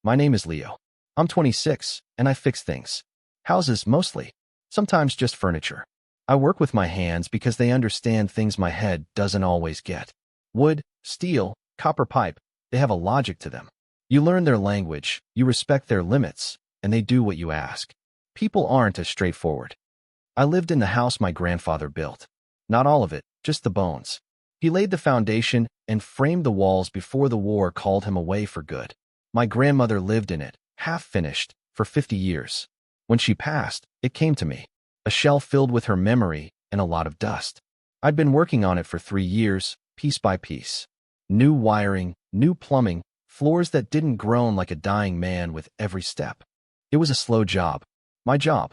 My name is Leo. I'm 26, and I fix things. Houses, mostly. Sometimes just furniture. I work with my hands because they understand things my head doesn't always get. Wood, steel, copper pipe, they have a logic to them. You learn their language, you respect their limits, and they do what you ask. People aren't as straightforward. I lived in the house my grandfather built. Not all of it, just the bones. He laid the foundation and framed the walls before the war called him away for good. My grandmother lived in it, half-finished, for 50 years. When she passed, it came to me. A shell filled with her memory and a lot of dust. I'd been working on it for 3 years, piece by piece. New wiring, new plumbing, floors that didn't groan like a dying man with every step. It was a slow job. My job.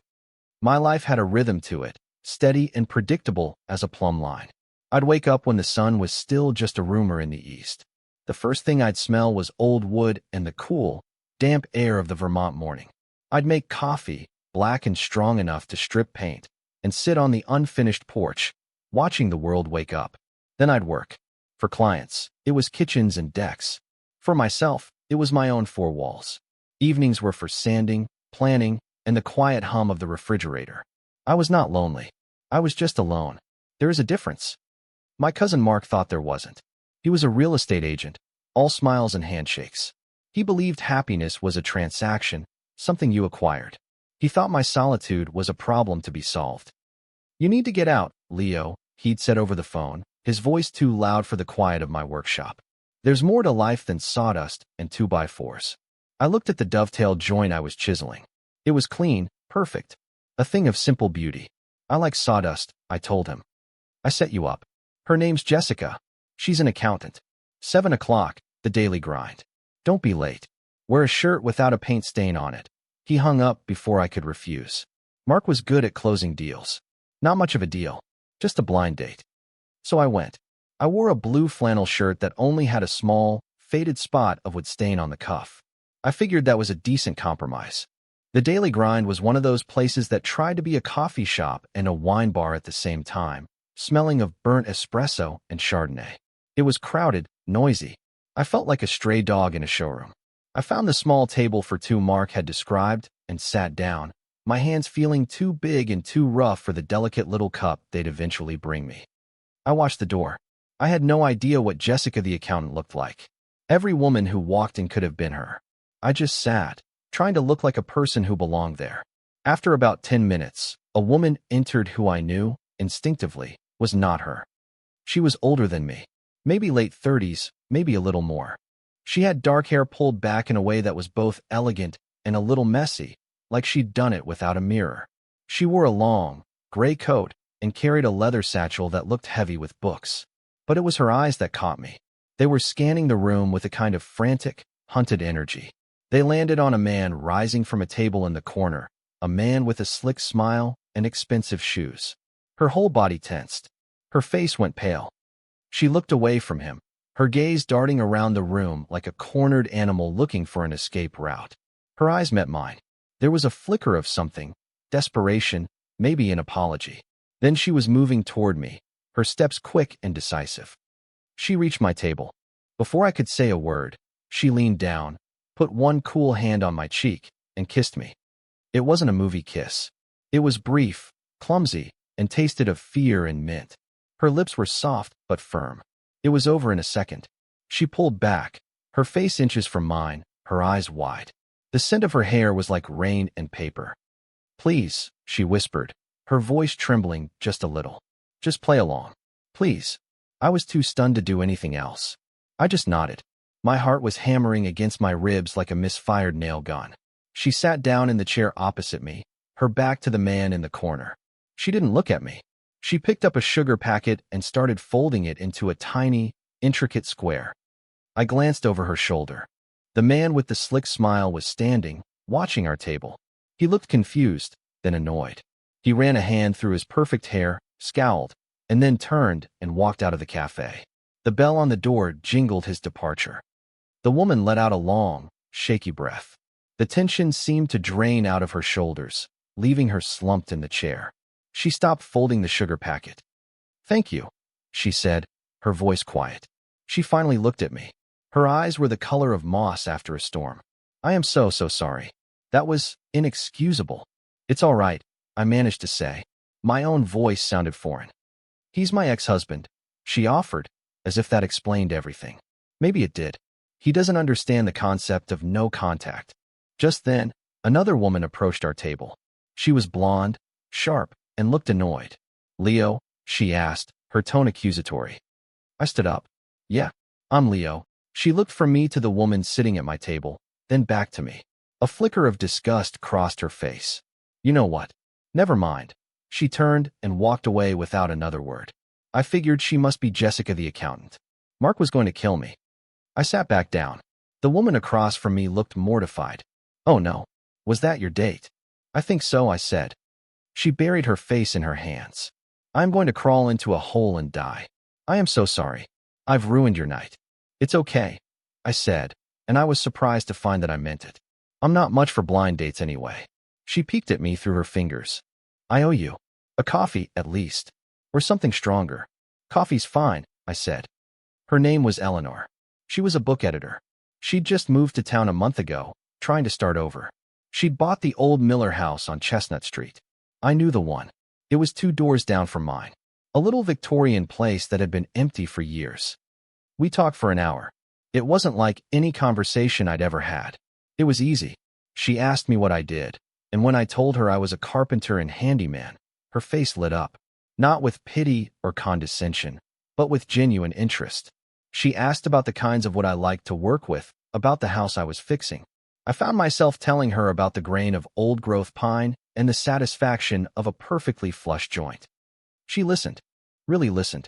My life had a rhythm to it, steady and predictable as a plumb line. I'd wake up when the sun was still just a rumor in the east. The first thing I'd smell was old wood and the cool, damp air of the Vermont morning. I'd make coffee, black and strong enough to strip paint, and sit on the unfinished porch, watching the world wake up. Then I'd work. For clients, it was kitchens and decks. For myself, it was my own 4 walls. Evenings were for sanding, planning, and the quiet hum of the refrigerator. I was not lonely. I was just alone. There is a difference. My cousin Mark thought there wasn't. He was a real estate agent, all smiles and handshakes. He believed happiness was a transaction, something you acquired. He thought my solitude was a problem to be solved. "You need to get out, Leo," he'd said over the phone, his voice too loud for the quiet of my workshop. "There's more to life than sawdust and 2x4s. I looked at the dovetail joint I was chiseling. It was clean, perfect, a thing of simple beauty. "I like sawdust," I told him. "I set you up. Her name's Jessica. She's an accountant. 7 o'clock, the daily grind. Don't be late. Wear a shirt without a paint stain on it." He hung up before I could refuse. Mark was good at closing deals. Not much of a deal, just a blind date. So I went. I wore a blue flannel shirt that only had a small, faded spot of wood stain on the cuff. I figured that was a decent compromise. The Daily Grind was one of those places that tried to be a coffee shop and a wine bar at the same time, smelling of burnt espresso and Chardonnay. It was crowded, noisy. I felt like a stray dog in a showroom. I found the small table for 2 Mark had described and sat down, my hands feeling too big and too rough for the delicate little cup they'd eventually bring me. I watched the door. I had no idea what Jessica the accountant looked like. Every woman who walked in could have been her. I just sat, trying to look like a person who belonged there. After about 10 minutes, a woman entered who I knew, instinctively, was not her. She was older than me. Maybe late 30s, maybe a little more. She had dark hair pulled back in a way that was both elegant and a little messy, like she'd done it without a mirror. She wore a long, gray coat and carried a leather satchel that looked heavy with books. But it was her eyes that caught me. They were scanning the room with a kind of frantic, hunted energy. They landed on a man rising from a table in the corner, a man with a slick smile and expensive shoes. Her whole body tensed. Her face went pale. She looked away from him, her gaze darting around the room like a cornered animal looking for an escape route. Her eyes met mine. There was a flicker of something, desperation, maybe an apology. Then she was moving toward me, her steps quick and decisive. She reached my table. Before I could say a word, she leaned down, put one cool hand on my cheek, and kissed me. It wasn't a movie kiss. It was brief, clumsy, and tasted of fear and mint. Her lips were soft but firm. It was over in a second. She pulled back, her face inches from mine, her eyes wide. The scent of her hair was like rain and paper. "Please," she whispered, her voice trembling just a little. "Just play along. Please." I was too stunned to do anything else. I just nodded. My heart was hammering against my ribs like a misfired nail gun. She sat down in the chair opposite me, her back to the man in the corner. She didn't look at me. She picked up a sugar packet and started folding it into a tiny, intricate square. I glanced over her shoulder. The man with the slick smile was standing, watching our table. He looked confused, then annoyed. He ran a hand through his perfect hair, scowled, and then turned and walked out of the cafe. The bell on the door jingled his departure. The woman let out a long, shaky breath. The tension seemed to drain out of her shoulders, leaving her slumped in the chair. She stopped folding the sugar packet. "Thank you," she said, her voice quiet. She finally looked at me. Her eyes were the color of moss after a storm. I am so sorry. That was inexcusable. It's all right, I managed to say. My own voice sounded foreign. He's my ex-husband, she offered, as if that explained everything. Maybe it did. He doesn't understand the concept of no contact. Just then, another woman approached our table. She was blonde, sharp, and looked annoyed. Leo, she asked, her tone accusatory. I stood up. Yeah, I'm Leo. She looked from me to the woman sitting at my table, then back to me. A flicker of disgust crossed her face. You know what? Never mind. She turned and walked away without another word. I figured she must be Jessica the accountant. Mark was going to kill me. I sat back down. The woman across from me looked mortified. Oh no. Was that your date? I think so, I said. She buried her face in her hands. I'm going to crawl into a hole and die. I am so sorry. I've ruined your night. It's okay, I said, and I was surprised to find that I meant it. I'm not much for blind dates anyway. She peeked at me through her fingers. I owe you. A coffee, at least. Or something stronger. Coffee's fine, I said. Her name was Eleanor. She was a book editor. She'd just moved to town a month ago, trying to start over. She'd bought the old Miller house on Chestnut Street. I knew the one. It was 2 doors down from mine. A little Victorian place that had been empty for years. We talked for an hour. It wasn't like any conversation I'd ever had. It was easy. She asked me what I did, and when I told her I was a carpenter and handyman, her face lit up. Not with pity or condescension, but with genuine interest. She asked about the kinds of wood I liked to work with, about the house I was fixing. I found myself telling her about the grain of old-growth pine and the satisfaction of a perfectly flush joint. She listened, really listened.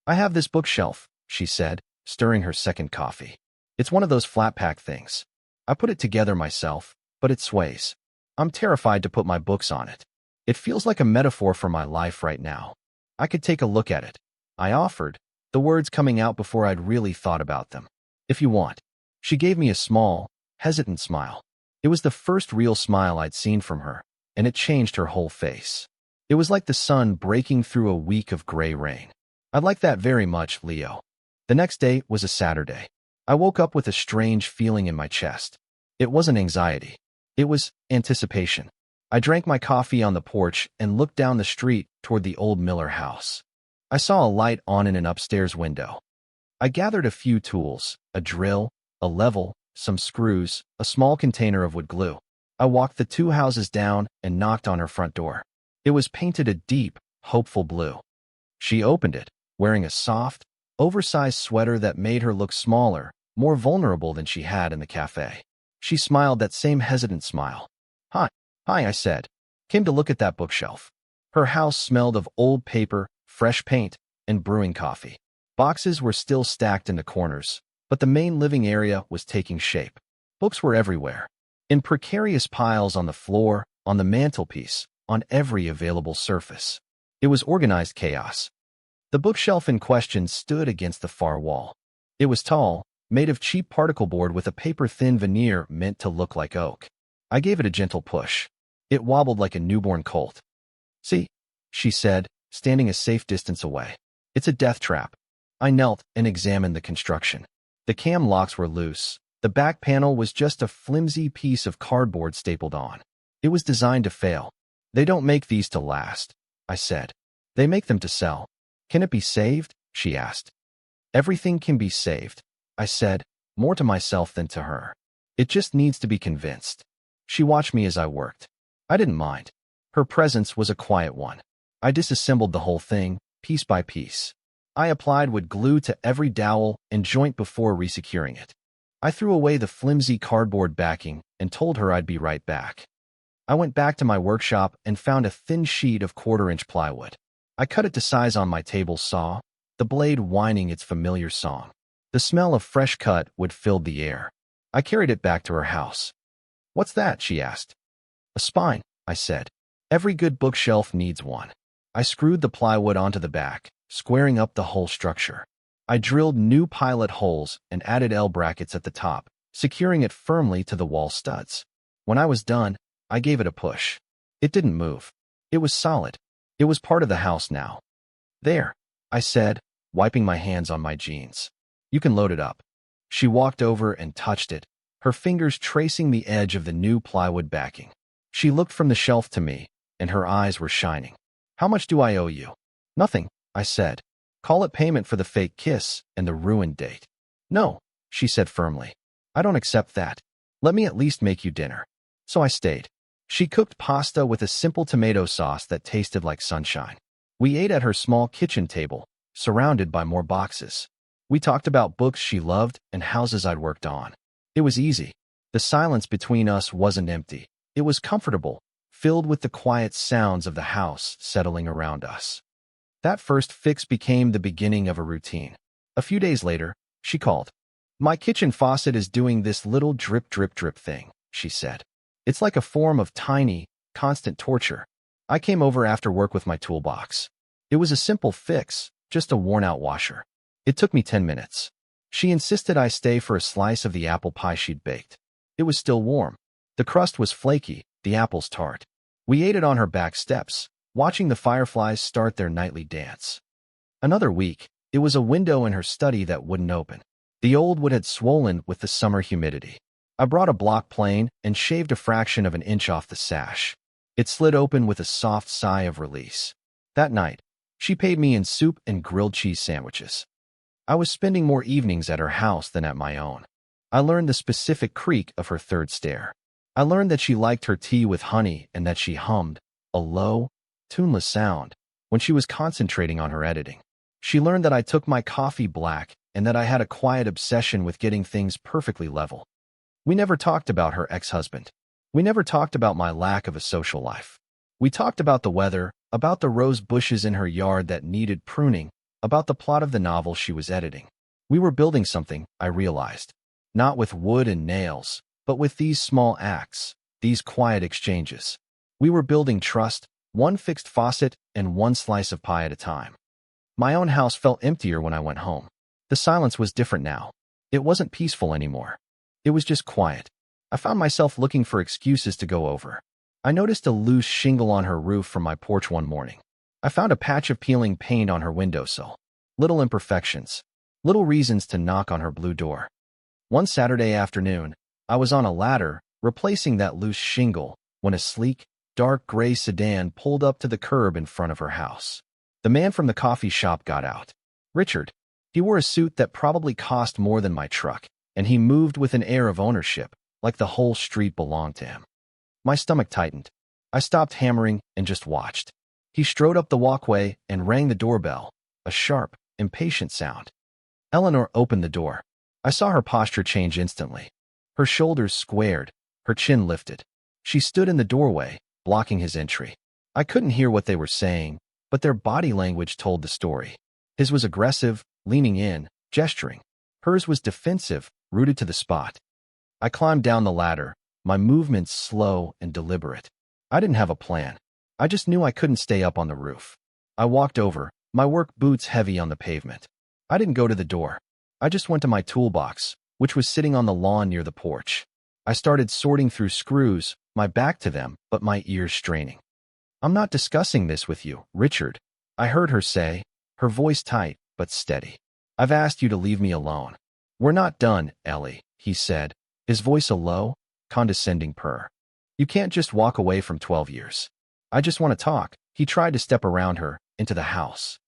I have this bookshelf, she said, stirring her second coffee. It's one of those flat-pack things. I put it together myself, but it sways. I'm terrified to put my books on it. It feels like a metaphor for my life right now. I could take a look at it. I offered, the words coming out before I'd really thought about them. If you want. She gave me a small, hesitant smile. It was the first real smile I'd seen from her, and it changed her whole face. It was like the sun breaking through a week of gray rain. I'd like that very much, Leo. The next day was a Saturday. I woke up with a strange feeling in my chest. It wasn't anxiety. It was anticipation. I drank my coffee on the porch and looked down the street toward the old Miller house. I saw a light on in an upstairs window. I gathered a few tools, a drill, a level, some screws, a small container of wood glue. I walked the 2 houses down and knocked on her front door. It was painted a deep, hopeful blue. She opened it, wearing a soft, oversized sweater that made her look smaller, more vulnerable than she had in the cafe. She smiled that same hesitant smile. Hi, I said. Came to look at that bookshelf. Her house smelled of old paper, fresh paint, and brewing coffee. Boxes were still stacked in the corners, but the main living area was taking shape. Books were everywhere. In precarious piles on the floor, on the mantelpiece, on every available surface. It was organized chaos. The bookshelf in question stood against the far wall. It was tall, made of cheap particle board with a paper-thin veneer meant to look like oak. I gave it a gentle push. It wobbled like a newborn colt. See, she said, standing a safe distance away. It's a death trap. I knelt and examined the construction. The cam locks were loose. The back panel was just a flimsy piece of cardboard stapled on. It was designed to fail. They don't make these to last, I said. They make them to sell. Can it be saved? She asked. Everything can be saved, I said, more to myself than to her. It just needs to be convinced. She watched me as I worked. I didn't mind. Her presence was a quiet one. I disassembled the whole thing, piece by piece. I applied wood glue to every dowel and joint before resecuring it. I threw away the flimsy cardboard backing and told her I'd be right back. I went back to my workshop and found a thin sheet of 1/4-inch plywood. I cut it to size on my table saw, the blade whining its familiar song. The smell of fresh cut wood filled the air. I carried it back to her house. What's that? She asked. A spine, I said. Every good bookshelf needs one. I screwed the plywood onto the back, squaring up the whole structure. I drilled new pilot holes and added L brackets at the top, securing it firmly to the wall studs. When I was done, I gave it a push. It didn't move. It was solid. It was part of the house now. There, I said, wiping my hands on my jeans. You can load it up. She walked over and touched it, her fingers tracing the edge of the new plywood backing. She looked from the shelf to me, and her eyes were shining. "How much do I owe you?" "Nothing," I said. "Call it payment for the fake kiss and the ruined date." "No," she said firmly. "I don't accept that. Let me at least make you dinner." So I stayed. She cooked pasta with a simple tomato sauce that tasted like sunshine. We ate at her small kitchen table, surrounded by more boxes. We talked about books she loved and houses I'd worked on. It was easy. The silence between us wasn't empty. It was comfortable, filled with the quiet sounds of the house settling around us. That first fix became the beginning of a routine. A few days later, she called. "My kitchen faucet is doing this little drip, drip, drip thing," she said. "It's like a form of tiny, constant torture." I came over after work with my toolbox. It was a simple fix, just a worn-out washer. It took me 10 minutes. She insisted I stay for a slice of the apple pie she'd baked. It was still warm. The crust was flaky, the apples tart. We ate it on her back steps, watching the fireflies start their nightly dance. Another week, it was a window in her study that wouldn't open. The old wood had swollen with the summer humidity. I brought a block plane and shaved a fraction of an inch off the sash. It slid open with a soft sigh of release. That night, she paid me in soup and grilled cheese sandwiches. I was spending more evenings at her house than at my own. I learned the specific creak of her third stare. I learned that she liked her tea with honey and that she hummed, a low, tuneless sound, when she was concentrating on her editing. She learned that I took my coffee black and that I had a quiet obsession with getting things perfectly level. We never talked about her ex-husband. We never talked about my lack of a social life. We talked about the weather, about the rose bushes in her yard that needed pruning, about the plot of the novel she was editing. We were building something, I realized. Not with wood and nails, but with these small acts, these quiet exchanges. We were building trust, one fixed faucet and one slice of pie at a time. My own house felt emptier when I went home. The silence was different now. It wasn't peaceful anymore. It was just quiet. I found myself looking for excuses to go over. I noticed a loose shingle on her roof from my porch one morning. I found a patch of peeling paint on her windowsill. Little imperfections. Little reasons to knock on her blue door. One Saturday afternoon, I was on a ladder, replacing that loose shingle, when a sleek, dark gray sedan pulled up to the curb in front of her house. The man from the coffee shop got out. Richard. He wore a suit that probably cost more than my truck, and he moved with an air of ownership, like the whole street belonged to him. My stomach tightened. I stopped hammering and just watched. He strode up the walkway and rang the doorbell, a sharp, impatient sound. Eleanor opened the door. I saw her posture change instantly. Her shoulders squared, her chin lifted. She stood in the doorway, blocking his entry. I couldn't hear what they were saying, but their body language told the story. His was aggressive, leaning in, gesturing. Hers was defensive, rooted to the spot. I climbed down the ladder, my movements slow and deliberate. I didn't have a plan. I just knew I couldn't stay up on the roof. I walked over, my work boots heavy on the pavement. I didn't go to the door. I just went to my toolbox, which was sitting on the lawn near the porch. I started sorting through screws, my back to them, but my ears straining. "I'm not discussing this with you, Richard," I heard her say, her voice tight but steady. "I've asked you to leave me alone." "We're not done, Ellie," he said, his voice a low, condescending purr. "You can't just walk away from 12 years. I just want to talk." He tried to step around her, into the house.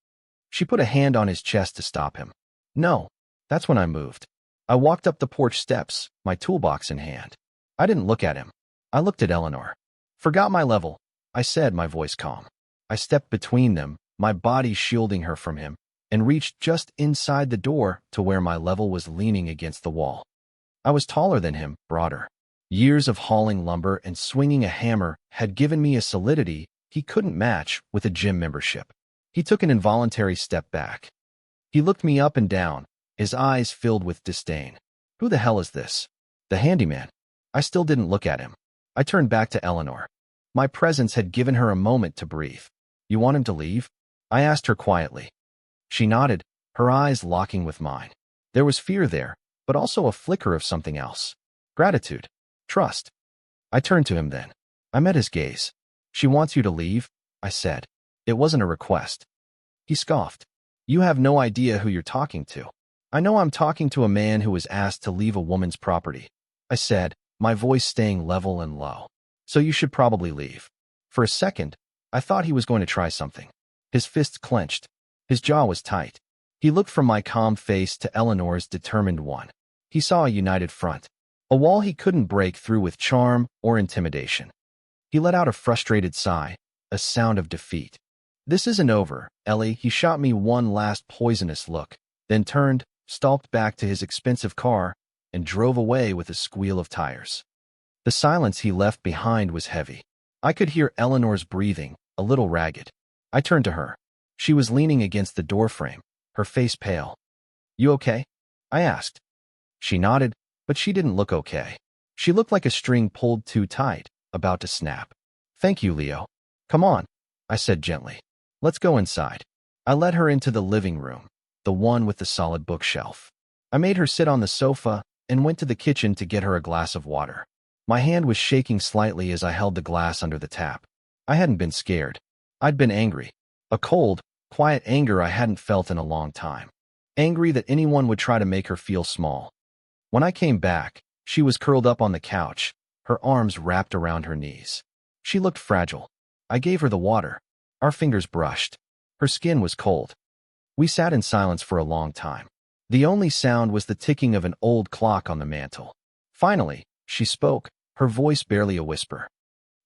She put a hand on his chest to stop him. "No." That's when I moved. I walked up the porch steps, my toolbox in hand. I didn't look at him. I looked at Eleanor. "Forgot my level," I said, my voice calm. I stepped between them, my body shielding her from him, and reached just inside the door to where my level was leaning against the wall. I was taller than him, broader. Years of hauling lumber and swinging a hammer had given me a solidity he couldn't match with a gym membership. He took an involuntary step back. He looked me up and down, his eyes filled with disdain. "Who the hell is this?" "The handyman." I still didn't look at him. I turned back to Eleanor. My presence had given her a moment to breathe. "You want him to leave?" I asked her quietly. She nodded, her eyes locking with mine. There was fear there, but also a flicker of something else. Gratitude. Trust. I turned to him then. I met his gaze. "She wants you to leave," I said. It wasn't a request. He scoffed. "You have no idea who you're talking to." "I know I'm talking to a man who was asked to leave a woman's property." I said, my voice staying level and low. So you should probably leave. For a second, I thought he was going to try something. His fists clenched. His jaw was tight. He looked from my calm face to Eleanor's determined one. He saw a united front, a wall he couldn't break through with charm or intimidation. He let out a frustrated sigh, a sound of defeat. This isn't over, Ellie. He shot me one last poisonous look, then turned, stalked back to his expensive car, and drove away with a squeal of tires. The silence he left behind was heavy. I could hear Eleanor's breathing, a little ragged. I turned to her. She was leaning against the doorframe, her face pale. You okay? I asked. She nodded, but she didn't look okay. She looked like a string pulled too tight, about to snap. Thank you, Leo. Come on, I said gently. Let's go inside. I led her into the living room, the one with the solid bookshelf. I made her sit on the sofa and went to the kitchen to get her a glass of water. My hand was shaking slightly as I held the glass under the tap. I hadn't been scared. I'd been angry. A cold, quiet anger I hadn't felt in a long time. Angry that anyone would try to make her feel small. When I came back, she was curled up on the couch, her arms wrapped around her knees. She looked fragile. I gave her the water. Our fingers brushed. Her skin was cold. We sat in silence for a long time. The only sound was the ticking of an old clock on the mantel. Finally, she spoke, her voice barely a whisper.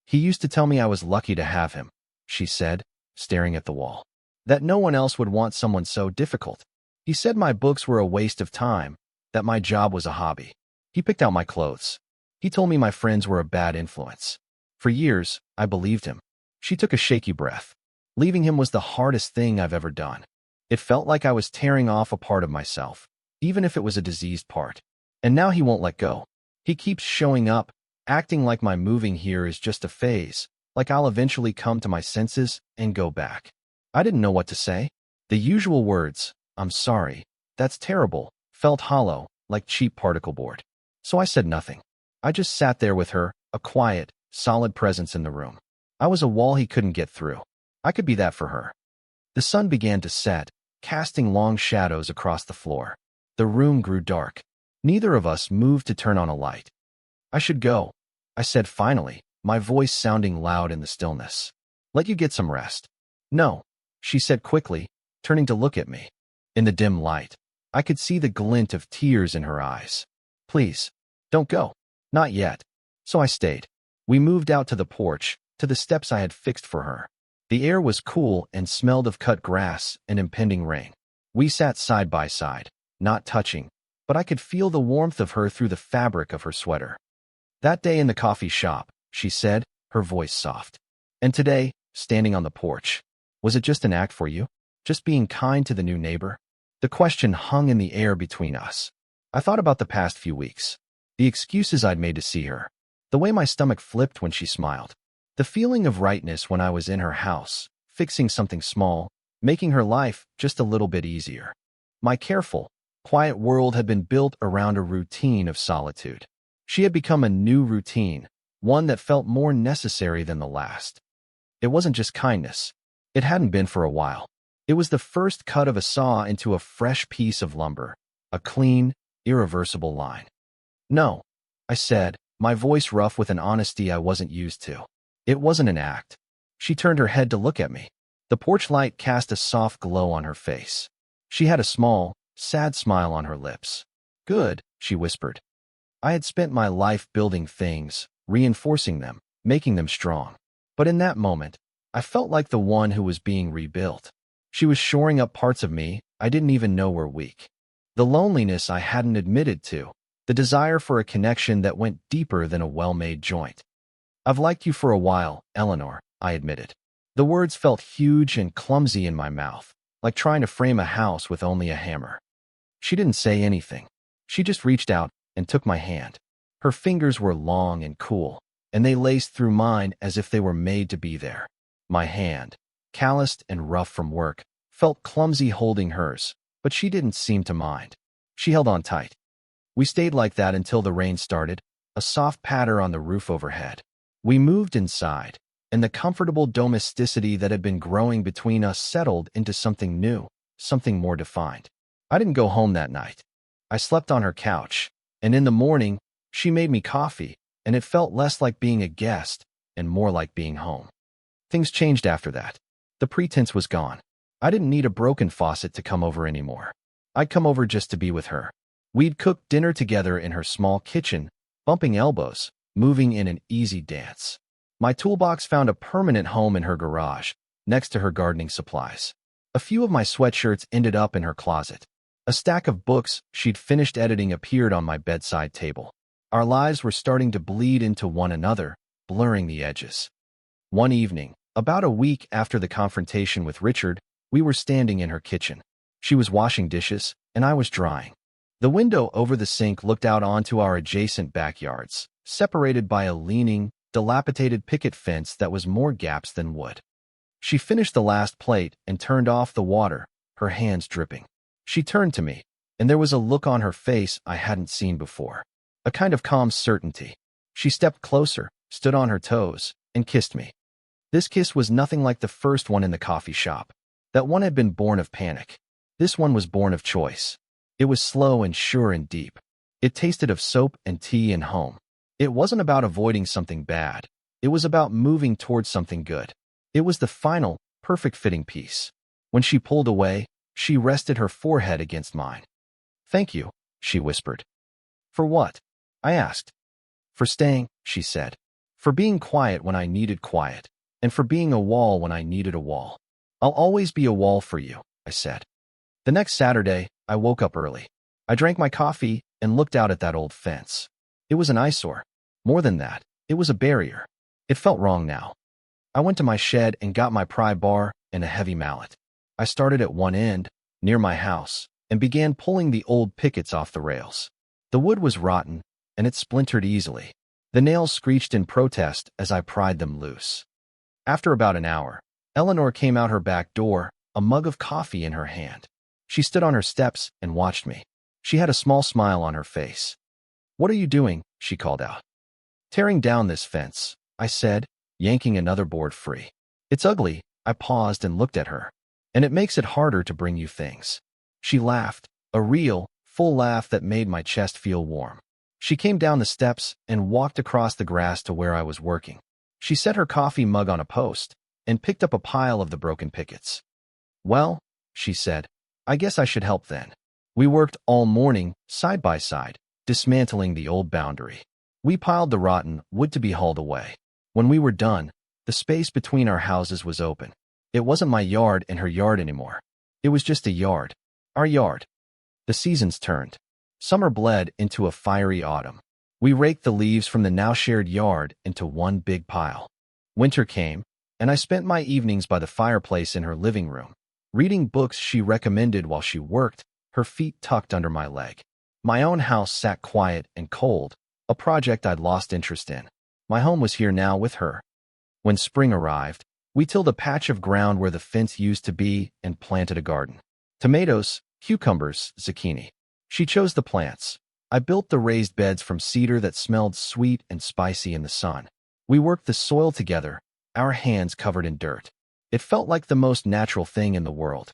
He used to tell me I was lucky to have him, she said, staring at the wall. That no one else would want someone so difficult. He said my books were a waste of time, that my job was a hobby. He picked out my clothes. He told me my friends were a bad influence. For years, I believed him. She took a shaky breath. Leaving him was the hardest thing I've ever done. It felt like I was tearing off a part of myself, even if it was a diseased part. And now he won't let go. He keeps showing up, acting like my moving here is just a phase, like I'll eventually come to my senses and go back. I didn't know what to say. The usual words, I'm sorry, that's terrible, felt hollow, like cheap particle board. So I said nothing. I just sat there with her, a quiet, solid presence in the room. I was a wall he couldn't get through. I could be that for her. The sun began to set, casting long shadows across the floor. The room grew dark. Neither of us moved to turn on a light. I should go, I said finally, my voice sounding loud in the stillness. Let you get some rest. No, she said quickly, turning to look at me. In the dim light, I could see the glint of tears in her eyes. Please, don't go. Not yet. So I stayed. We moved out to the porch, to the steps I had fixed for her. The air was cool and smelled of cut grass and impending rain. We sat side by side, not touching, but I could feel the warmth of her through the fabric of her sweater. That day in the coffee shop, she said, her voice soft. And today, standing on the porch. Was it just an act for you? Just being kind to the new neighbor? The question hung in the air between us. I thought about the past few weeks. The excuses I'd made to see her. The way my stomach flipped when she smiled. The feeling of rightness when I was in her house, fixing something small, making her life just a little bit easier. My careful, quiet world had been built around a routine of solitude. She had become a new routine, one that felt more necessary than the last. It wasn't just kindness. It hadn't been for a while. It was the first cut of a saw into a fresh piece of lumber, a clean, irreversible line. No, I said, my voice rough with an honesty I wasn't used to. It wasn't an act. She turned her head to look at me. The porch light cast a soft glow on her face. She had a small, sad smile on her lips. Good, she whispered. I had spent my life building things, reinforcing them, making them strong. But in that moment, I felt like the one who was being rebuilt. She was shoring up parts of me I didn't even know were weak. The loneliness I hadn't admitted to, the desire for a connection that went deeper than a well-made joint. I've liked you for a while, Eleanor, I admitted. The words felt huge and clumsy in my mouth, like trying to frame a house with only a hammer. She didn't say anything. She just reached out and took my hand. Her fingers were long and cool, and they laced through mine as if they were made to be there. My hand, calloused and rough from work, felt clumsy holding hers, but she didn't seem to mind. She held on tight. We stayed like that until the rain started, a soft patter on the roof overhead. We moved inside, and the comfortable domesticity that had been growing between us settled into something new, something more defined. I didn't go home that night. I slept on her couch, and in the morning, She made me coffee, and it felt less like being a guest and more like being home. Things changed after that. The pretense was gone. I didn't need a broken faucet to come over anymore. I'd come over just to be with her. We'd cook dinner together in her small kitchen, bumping elbows, moving in an easy dance. My toolbox found a permanent home in her garage, next to her gardening supplies. A few of my sweatshirts ended up in her closet. A stack of books she'd finished editing appeared on my bedside table. Our lives were starting to bleed into one another, blurring the edges. One evening, about a week after the confrontation with Richard, we were standing in her kitchen. She was washing dishes, and I was drying. The window over the sink looked out onto our adjacent backyards, separated by a leaning, dilapidated picket fence that was more gaps than wood. She finished the last plate and turned off the water, her hands dripping. She turned to me, and there was a look on her face I hadn't seen before, a kind of calm certainty. She stepped closer, stood on her toes, and kissed me. This kiss was nothing like the first one in the coffee shop. That one had been born of panic. This one was born of choice. It was slow and sure and deep. It tasted of soap and tea and home. It wasn't about avoiding something bad. It was about moving towards something good. It was the final, perfect-fitting piece. When she pulled away, she rested her forehead against mine. "Thank you," she whispered. "For what?" I asked. "For staying," she said. "For being quiet when I needed quiet, and for being a wall when I needed a wall. I'll always be a wall for you," I said. The next Saturday, I woke up early. I drank my coffee and looked out at that old fence. It was an eyesore. More than that, it was a barrier. It felt wrong now. I went to my shed and got my pry bar and a heavy mallet. I started at one end, near my house, and began pulling the old pickets off the rails. The wood was rotten, and it splintered easily. The nails screeched in protest as I pried them loose. After about an hour, Eleanor came out her back door, a mug of coffee in her hand. She stood on her steps and watched me. She had a small smile on her face. "What are you doing?" she called out. "Tearing down this fence," I said, yanking another board free. "It's ugly." I paused and looked at her. "And it makes it harder to bring you things." She laughed, a real, full laugh that made my chest feel warm. She came down the steps and walked across the grass to where I was working. She set her coffee mug on a post and picked up a pile of the broken pickets. "Well," she said, "I guess I should help then." We worked all morning, side by side, dismantling the old boundary. We piled the rotten wood to be hauled away. When we were done, the space between our houses was open. It wasn't my yard and her yard anymore. It was just a yard. Our yard. The seasons turned. Summer bled into a fiery autumn. We raked the leaves from the now shared yard into one big pile. Winter came, and I spent my evenings by the fireplace in her living room, reading books she recommended while she worked, her feet tucked under my leg. My own house sat quiet and cold, a project I'd lost interest in. My home was here now with her. When spring arrived, we tilled a patch of ground where the fence used to be and planted a garden. Tomatoes, cucumbers, zucchini. She chose the plants. I built the raised beds from cedar that smelled sweet and spicy in the sun. We worked the soil together, our hands covered in dirt. It felt like the most natural thing in the world.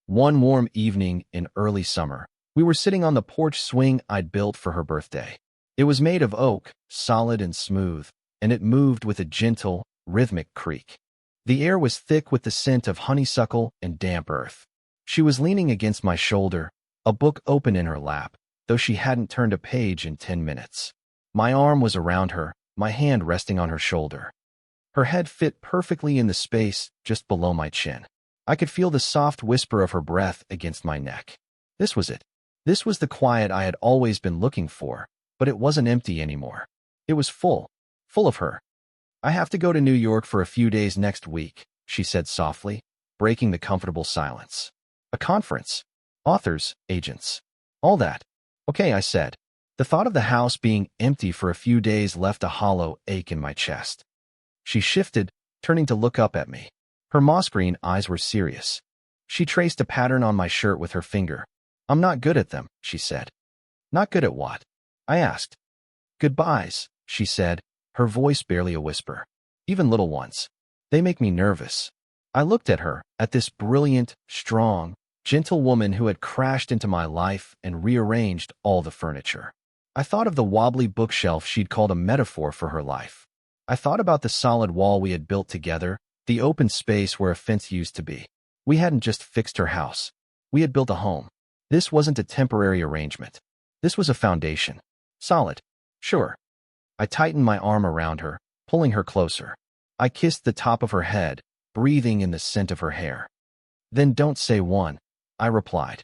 One warm evening in early summer, we were sitting on the porch swing I'd built for her birthday. It was made of oak, solid and smooth, and it moved with a gentle, rhythmic creak. The air was thick with the scent of honeysuckle and damp earth. She was leaning against my shoulder, a book open in her lap, though she hadn't turned a page in 10 minutes. My arm was around her, my hand resting on her shoulder. Her head fit perfectly in the space just below my chin. I could feel the soft whisper of her breath against my neck. This was it. This was the quiet I had always been looking for, but it wasn't empty anymore. It was full of her. "I have to go to New York for a few days next week," she said softly, breaking the comfortable silence. "A conference. Authors, agents. All that." "Okay," I said. The thought of the house being empty for a few days left a hollow ache in my chest. She shifted, turning to look up at me. Her moss-green eyes were serious. She traced a pattern on my shirt with her finger. "I'm not good at them," she said. "Not good at what?" I asked. "Goodbyes," she said, her voice barely a whisper. "Even little ones. They make me nervous." I looked at her, at this brilliant, strong, gentle woman who had crashed into my life and rearranged all the furniture. I thought of the wobbly bookshelf she'd called a metaphor for her life. I thought about the solid wall we had built together, the open space where a fence used to be. We hadn't just fixed her house. We had built a home. This wasn't a temporary arrangement. This was a foundation. Solid. Sure. I tightened my arm around her, pulling her closer. I kissed the top of her head, breathing in the scent of her hair. Then don't say one, I replied.